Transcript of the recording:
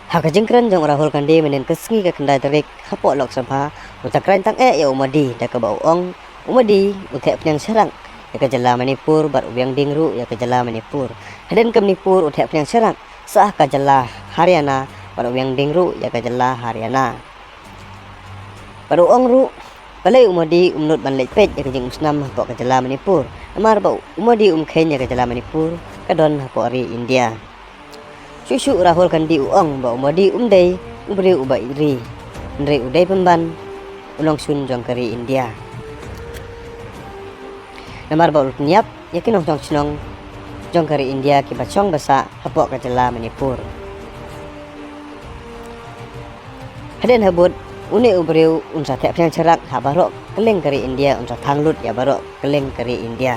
Hak jengkran jong Rahul Gandhi menen kesengi ke kendai terik hapok Lok Sabha utakran tang ya umadi dak ke bau ong umadi utek penyang serang ya ke jala Manipur bar ubiang dingru ya ke jala Manipur haden ke Manipur utek penyang serang sah ke jala Haryana bar ubiang dingru ya ke jala Haryana bar ong ru balai umadi umnut ban lek pet ya ke jeng musnam hapok ke jala Manipur amar bau umadi khen ya ke jala Manipur ke don hapok ri India Susu Rahul Gandhi uang ba umadi umdai ubri ubai ri ndre udai pemban Nongshun Jongka India namar ba Pyniap Iaki Nong Jongka India ki bachong basa hapok ka jala Manipur haden habut une ubreu unsa thep yang cerak habarok keleng kari India unsa thanglut ya barok keleng kari India